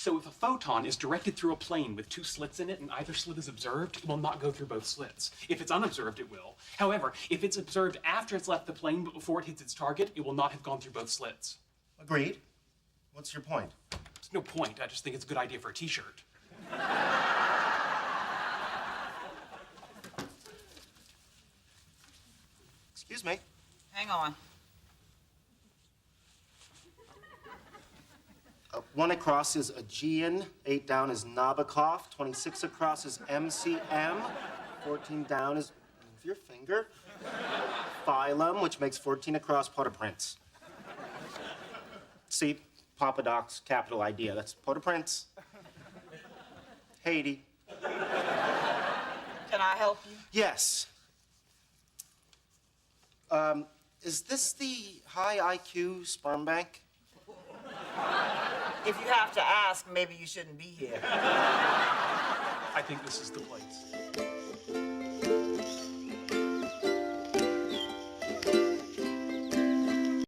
So if a photon is directed through a plane with two slits in it and either slit is observed, it will not go through both slits. If it's unobserved, it will. However, if it's observed after it's left the plane but before it hits its target, it will not have gone through both slits. Agreed. What's your point? There's no point. I just think it's a good idea for a t-shirt. Excuse me. Hang on. 1 across is Aegean, 8 down is Nabokov, 26 across is MCM, 14 down is, move your finger, Phylum, which makes 14 across Port-au-Prince. See, Papadoc's capital idea, that's Port-au-Prince. Haiti. Can I help you? Yes. Is this the high IQ sperm bank? If you have to ask, maybe you shouldn't be here. I think this is the place.